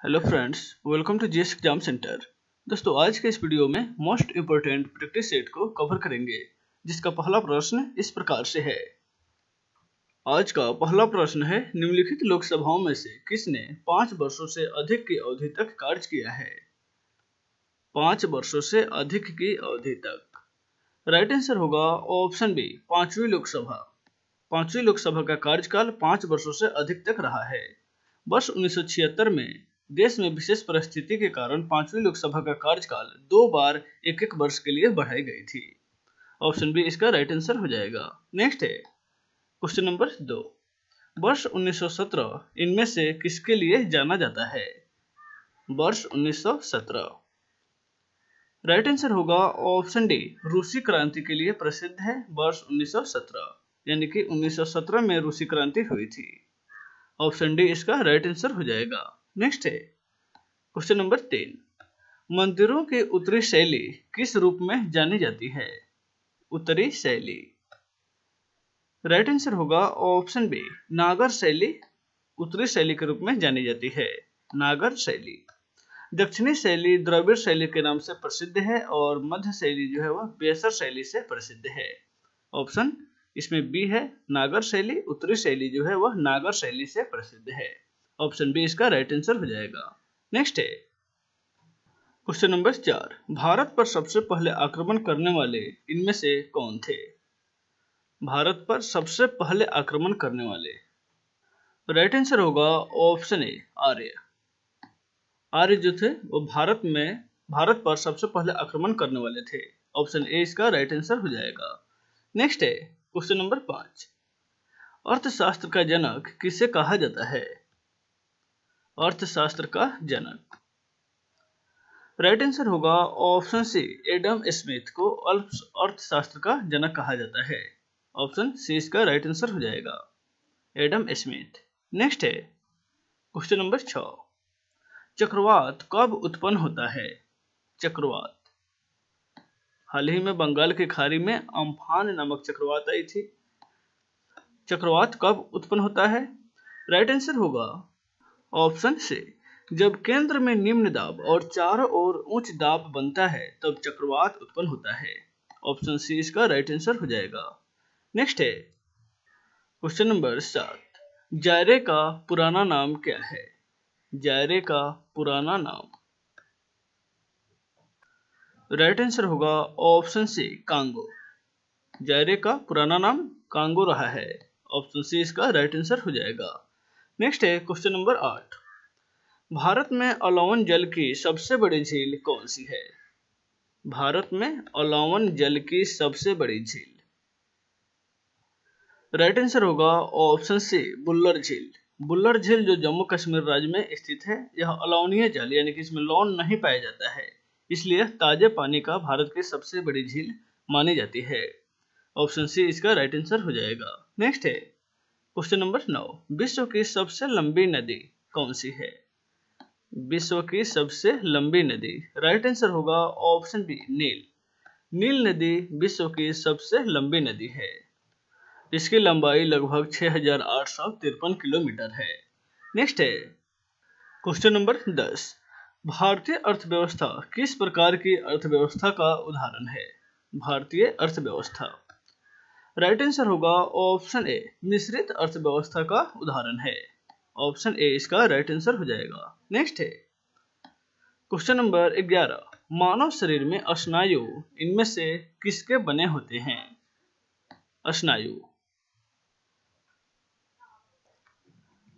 Hello friends, welcome to GS exam centre. दोस्तों, आज के इस वीडियो में मोस्ट इम्पोर्टेंट प्रैक्टिस सेट को कवर करेंगे, जिसका पहला प्रश्न इस प्रकार से है। आज का पहला प्रश्न है, निम्नलिखित लोकसभाओं में से किसने 5 वर्षों से अधिक की अवधि तक कार्य किया है? 5 वर्षों से अधिक की अवधि तक। राइट आंसर होगा ऑप्शन बी, पांचवी लोकसभा। पांचवी लोकसभा का कार्यकाल 5 वर्षों से अधिक तक रहा है। वर्ष 1976 में देश में विशेष परिस्थिति के कारण पांचवी लोकसभा का कार्यकाल 2 बार 1-1 वर्ष के लिए बढ़ाई गई थी। ऑप्शन बी इसका राइट आंसर हो जाएगा। नेक्स्ट है क्वेश्चन नंबर 2। वर्ष 1917 इनमें से किसके लिए जाना जाता है? वर्ष 1917। राइट आंसर होगा ऑप्शन डी, रूसी क्रांति के लिए प्रसिद्ध है वर्ष 1917, यानी कि 1917 में रूसी क्रांति हुई थी। ऑप्शन डी इसका राइट आंसर हो जाएगा। नेक्स्ट है क्वेश्चन नंबर 3। मंदिरों की उत्तरी शैली किस रूप में जानी जाती है? उत्तरी शैली। राइट आंसर होगा ऑप्शन बी, नागर शैली उत्तरी शैली के रूप में जानी जाती है, नागर शैली। दक्षिणी शैली द्रविड़ शैली के नाम से प्रसिद्ध है और मध्य शैली जो है वह बेसर शैली से प्रसिद्ध है। ऑप्शन इसमें बी है, नागर शैली। उत्तरी शैली जो है वह नागर शैली से प्रसिद्ध है। ऑप्शन बी इसका राइट आंसर हो जाएगा। नेक्स्ट है क्वेश्चन नंबर 4। भारत पर सबसे पहले आक्रमण करने वाले इनमें से कौन थे? भारत पर सबसे पहले आक्रमण करने वाले। राइट आंसर होगा ऑप्शन ए, आर्य। आर्य जो थे वो भारत पर सबसे पहले आक्रमण करने वाले थे। ऑप्शन ए इसका राइट आंसर हो जाएगा। नेक्स्ट है क्वेश्चन नंबर 5। अर्थशास्त्र का जनक किसे कहा जाता है? अर्थशास्त्र का जनक। राइट आंसर होगा ऑप्शन सी, एडम स्मिथ को अर्थशास्त्र का जनक कहा जाता है। ऑप्शन सी इसका राइट आंसर हो जाएगा, एडम स्मिथ। नेक्स्ट है क्वेश्चन नंबर 6। चक्रवात कब उत्पन्न होता है? चक्रवात। हाल ही में बंगाल की खाड़ी में अम्फान नामक चक्रवात आई थी। चक्रवात कब उत्पन्न होता है? राइट आंसर होगा ऑप्शन सी, जब केंद्र में निम्न दाब और चारों ओर उच्च दाब बनता है तब चक्रवात उत्पन्न होता है। ऑप्शन सी इसका राइट आंसर हो जाएगा। नेक्स्ट है क्वेश्चन नंबर 7। जायरे का पुराना नाम क्या है? जायरे का पुराना नाम। राइट आंसर होगा ऑप्शन सी, कांगो। जायरे का पुराना नाम कांगो रहा है। ऑप्शन सी इसका राइट आंसर हो जाएगा। नेक्स्ट है क्वेश्चन नंबर 8। भारत में अलावन जल की सबसे बड़ी झील कौन सी है? भारत में अलावन जल की सबसे बड़ी झील। राइट आंसर होगा ऑप्शन सी, बुल्लर झील। बुल्लर झील जो जम्मू कश्मीर राज्य में स्थित है, यह अलावनीय जल यानी कि इसमें लवण नहीं पाया जाता है, इसलिए ताजे पानी का भारत की सबसे बड़ी झील मानी जाती है। ऑप्शन सी इसका राइट आंसर हो जाएगा। नेक्स्ट है क्वेश्चन नंबर 9। विश्व की सबसे लंबी नदी कौन सी है? विश्व की सबसे लंबी नदी। राइट आंसर होगा ऑप्शन बी, नील। नील नदी विश्व की सबसे लंबी नदी है। इसकी लंबाई लगभग 6853 किलोमीटर है। नेक्स्ट है क्वेश्चन नंबर 10। भारतीय अर्थव्यवस्था किस प्रकार की अर्थव्यवस्था का उदाहरण है? भारतीय अर्थव्यवस्था। राइट आंसर होगा ऑप्शन ए, मिश्रित अर्थव्यवस्था का उदाहरण है। ऑप्शन ए इसका राइट आंसर हो जाएगा। नेक्स्ट है क्वेश्चन नंबर 11। मानव शरीर में स्नायु इनमें से किसके बने होते हैं? स्नायु।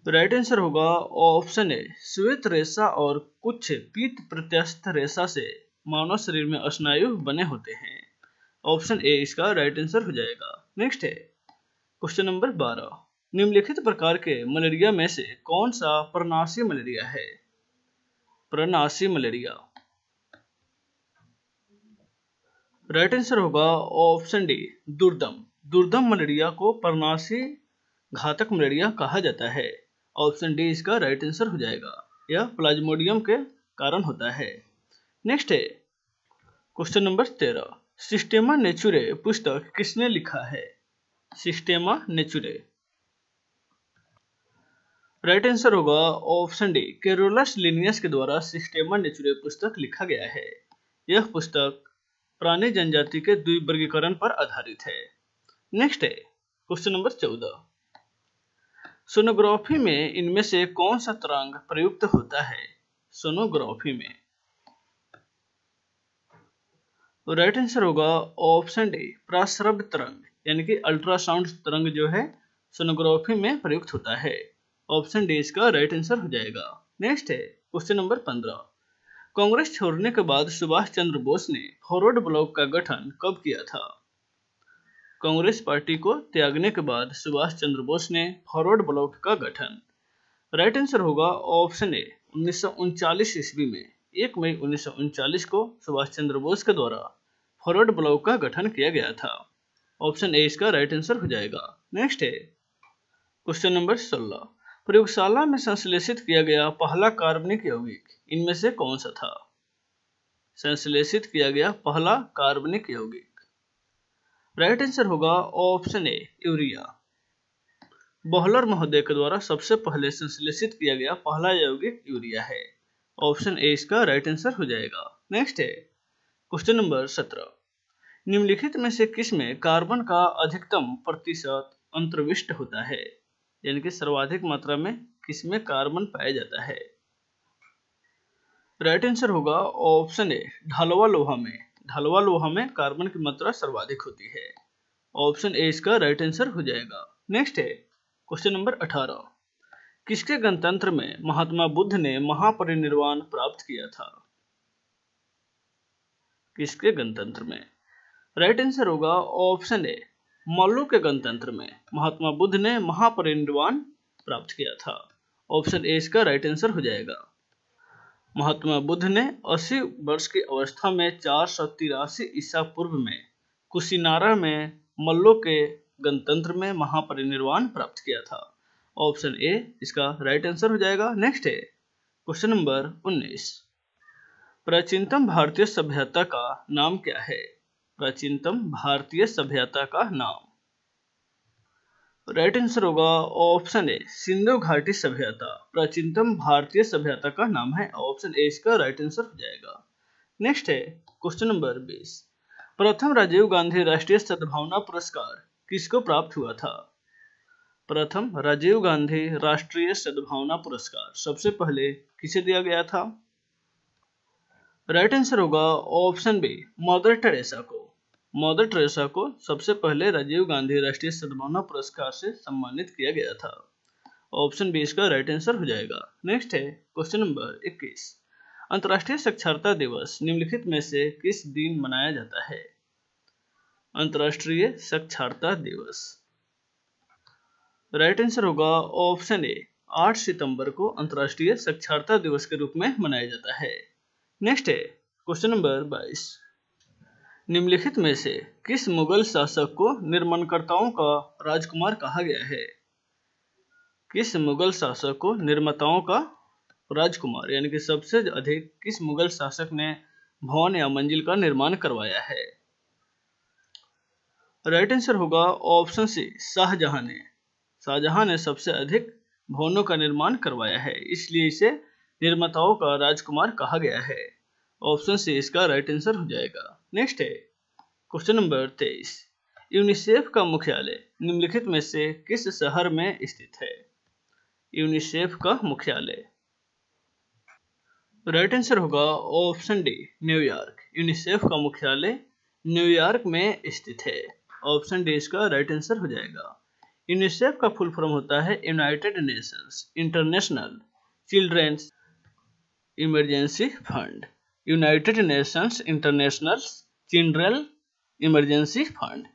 राइट आंसर होगा ऑप्शन ए, श्वेत रेशा और कुछ पीत प्रत्यस्थ रेशा से मानव शरीर में स्नायु बने होते हैं। ऑप्शन ए इसका राइट आंसर हो जाएगा। नेक्स्ट है क्वेश्चन नंबर 12। निम्नलिखित प्रकार के मलेरिया में से कौन सा प्रनाशी मलेरिया है? प्रनाशी मलेरिया। राइट आंसर होगा ऑप्शन डी, दुर्दम। दुर्दम मलेरिया को प्रनाशी घातक मलेरिया कहा जाता है। ऑप्शन डी इसका राइट आंसर हो जाएगा। यह प्लाज्मोडियम के कारण होता है। नेक्स्ट है क्वेश्चन नंबर 13। सिस्टेमा नेचुरे पुस्तक किसने लिखा है? सिस्टेमा नेचुरे। राइट आंसर होगा ऑप्शन डी, कैरोलस लिनियस के द्वारा सिस्टेमा नेचुरे पुस्तक लिखा गया है। यह पुस्तक प्राणी जनजाति के द्विवर्गीकरण पर आधारित है। नेक्स्ट है क्वेश्चन नंबर 14, सोनोग्राफी में इनमें से कौन सा तरंग प्रयुक्त होता है? सोनोग्राफी में राइट आंसर होगा ऑप्शन डी, प्राश्रव्य तरंग, यानी कि अल्ट्रासाउंड तरंग जो है सोनोग्राफी में प्रयुक्त होता है। ऑप्शन डी इसका राइट आंसर हो जाएगा। नेक्स्ट है क्वेश्चन नंबर 15, कांग्रेस छोड़ने के बाद सुभाष चंद्र बोस ने फॉरवर्ड ब्लॉक का गठन कब किया था? कांग्रेस पार्टी को त्यागने के बाद सुभाष चंद्र बोस ने फॉरवर्ड ब्लॉक का गठन, राइट आंसर होगा ऑप्शन ए, 1939 ईस्वी में 1 मई 1939 को सुभाष चंद्र बोस के द्वारा फॉरवर्ड ब्लॉक का गठन किया गया था। ऑप्शन ए इसका राइट आंसर हो जाएगा। नेक्स्ट है क्वेश्चन नंबर 16, प्रयोगशाला में संश्लेषित किया गया पहला कार्बनिक यौगिक इनमें से कौन सा था? संश्लेषित किया गया पहला कार्बनिक यौगिक, राइट आंसर होगा ऑप्शन ए, यूरिया। बोहलर महोदय के द्वारा सबसे पहले संश्लेषित किया गया पहला यौगिक यूरिया है। ऑप्शन ए इसका राइट आंसर हो जाएगा। नेक्स्ट है क्वेश्चन नंबर 17, निम्नलिखित में से किसमें कार्बन का अधिकतम प्रतिशत अंतर्विष्ट होता है? यानी कि सर्वाधिक मात्रा में किसमें कार्बन पाया जाता है? राइट आंसर होगा ऑप्शन ए, ढलवा लोहा में। ढलवा लोहा में कार्बन की मात्रा सर्वाधिक होती है। ऑप्शन ए इसका राइट आंसर हो जाएगा। नेक्स्ट है क्वेश्चन नंबर 18, किसके गणतंत्र में महात्मा बुद्ध ने महापरिनिर्वाण प्राप्त किया था? किसके गणतंत्र में? राइट आंसर होगा ऑप्शन ए, मल्लू के गणतंत्र में महात्मा बुद्ध ने महापरिनिर्वाण प्राप्त किया था। ऑप्शन ए इसका राइट आंसर हो जाएगा। महात्मा बुद्ध ने 80 वर्ष की अवस्था में 483 ईसा पूर्व में कुशीनारा में मल्लो के गणतंत्र में महापरिनिर्वाण प्राप्त किया था। ऑप्शन ए इसका राइट आंसर हो जाएगा। नेक्स्ट है क्वेश्चन नंबर 19, प्राचीनतम भारतीय सभ्यता का नाम क्या है? प्राचीनतम भारतीय सभ्यता का नाम, राइट आंसर होगा ऑप्शन ए, सिंधु घाटी सभ्यता प्राचीनतम भारतीय सभ्यता का नाम है। ऑप्शन ए इसका राइट आंसर हो जाएगा। नेक्स्ट है क्वेश्चन नंबर 20, प्रथम राजीव गांधी राष्ट्रीय सद्भावना पुरस्कार किसको प्राप्त हुआ था? प्रथम राजीव गांधी राष्ट्रीय सद्भावना पुरस्कार सबसे पहले किसे दिया गया था? राइट आंसर होगा ऑप्शन बी, मदर टेरेसा को। मदर टेरेसा को सबसे पहले राजीव गांधी राष्ट्रीय सद्भावना पुरस्कार से सम्मानित किया गया था। ऑप्शन बी इसका राइट आंसर हो जाएगा। नेक्स्ट है क्वेश्चन नंबर 21, अंतर्राष्ट्रीय साक्षरता दिवस निम्नलिखित में से किस दिन मनाया जाता है? अंतर्राष्ट्रीय साक्षरता दिवस, राइट आंसर होगा ऑप्शन ए, 8 सितंबर को अंतर्राष्ट्रीय साक्षरता दिवस के रूप में मनाया जाता है। नेक्स्ट है क्वेश्चन नंबर 22, निम्नलिखित में से किस मुगल शासक को निर्माणकर्ताओं का राजकुमार कहा गया है? किस मुगल शासक को निर्माताओं का राजकुमार, यानी कि सबसे अधिक किस मुगल शासक ने भवन या मंजिल का निर्माण करवाया है? राइट आंसर होगा ऑप्शन सी, शाहजहां ने। शाहजहां ने सबसे अधिक भवनों का निर्माण करवाया है, इसलिए इसे निर्माताओं का राजकुमार कहा गया है। ऑप्शन सी इसका राइट आंसर हो जाएगा। नेक्स्ट है क्वेश्चन नंबर 23, यूनिसेफ का मुख्यालय निम्नलिखित में से किस शहर में स्थित है? यूनिसेफ का मुख्यालय, राइट आंसर होगा ऑप्शन डी, न्यूयॉर्क। यूनिसेफ का मुख्यालय न्यूयॉर्क में स्थित है। ऑप्शन डी इसका राइट आंसर हो जाएगा। यूनिसेफ का फुल फॉर्म होता है United Nations International Children's Emergency Fund. United Nations International Children Emergency Fund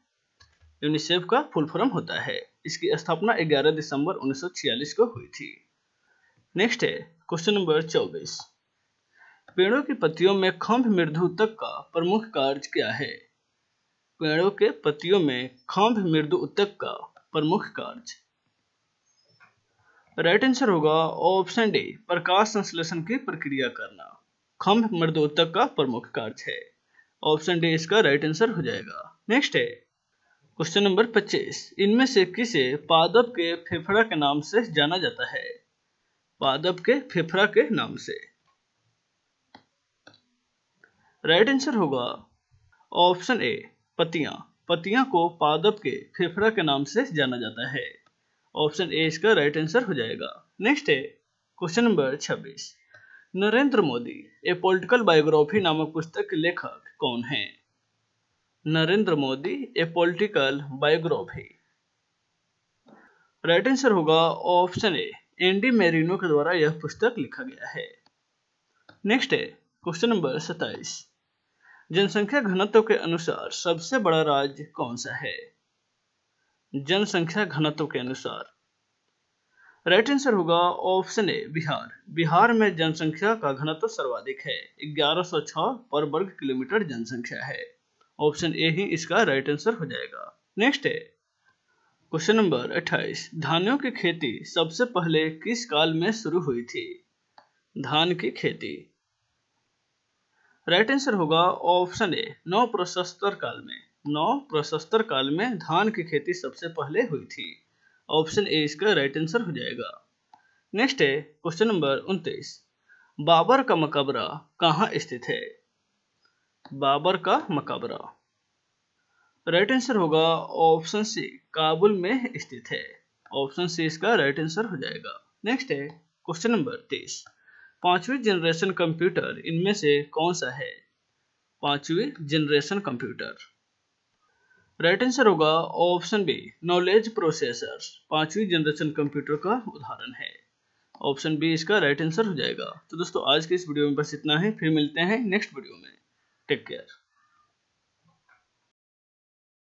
UNICEF का फुल फॉर्म होता है। इसकी स्थापना 11 दिसंबर 1946 को हुई थी। नेक्स्ट है क्वेश्चन नंबर 24, पेड़ों की पत्तियों में खंभ मृदु ऊतक का प्रमुख कार्य क्या है? पेड़ों के पत्तियों में खंभ मृदु ऊतक का प्रमुख कार्य, राइट आंसर होगा ऑप्शन डी, प्रकाश संश्लेषण की प्रक्रिया करना खंभ मृदु ऊतक का प्रमुख कार्य है। ऑप्शन डी इसका राइट आंसर हो जाएगा। नेक्स्ट है क्वेश्चन नंबर 25, इनमें से किसे पादप के फेफड़ा के नाम से जाना जाता है? पादप के फेफड़ा के नाम से। राइट आंसर होगा ऑप्शन ए पत्तियां। पत्तियां को पादप के फेफड़ा के नाम से जाना जाता है। ऑप्शन ए इसका राइट आंसर हो जाएगा। नेक्स्ट है क्वेश्चन नंबर 26। नरेंद्र मोदी ए पॉलिटिकल बायोग्राफी नामक पुस्तक के लेखक कौन है? नरेंद्र मोदी ए पॉलिटिकल बायोग्राफी। राइट आंसर होगा ऑप्शन ए एंडी मेरिनो के द्वारा यह पुस्तक लिखा गया है। नेक्स्ट है क्वेश्चन नंबर 27। जनसंख्या घनत्व के अनुसार सबसे बड़ा राज्य कौन सा है? जनसंख्या घनत्व के अनुसार। राइट आंसर होगा ऑप्शन ए बिहार। बिहार में जनसंख्या का घनत्व सर्वाधिक है, 1106 पर वर्ग किलोमीटर जनसंख्या है। ऑप्शन ए ही इसका राइट आंसर हो जाएगा। नेक्स्ट है क्वेश्चन नंबर 28। धानों की खेती सबसे पहले किस काल में शुरू हुई थी? धान की खेती। राइट आंसर होगा ऑप्शन ए नव प्रशस्तर काल में। नव प्रशस्तर काल में धान की खेती सबसे पहले हुई थी। ऑप्शन ए इसका राइट आंसर हो जाएगा। नेक्स्ट है क्वेश्चन नंबर 29। बाबर का मकबरा कहाँ स्थित है? बाबर का मकबरा। राइट आंसर होगा ऑप्शन सी काबुल में स्थित है। ऑप्शन सी इसका राइट आंसर हो जाएगा। नेक्स्ट है क्वेश्चन नंबर 30। पांचवी जनरेशन कंप्यूटर इनमें से कौन सा है? पांचवी जनरेशन कंप्यूटर। राइट आंसर होगा ऑप्शन बी नॉलेज प्रोसेसर। पांचवी जनरेशन कंप्यूटर का उदाहरण है। ऑप्शन बी इसका राइट आंसर हो जाएगा। तो दोस्तों आज के इस वीडियो में बस इतना ही, फिर मिलते हैं नेक्स्ट वीडियो में। Take care.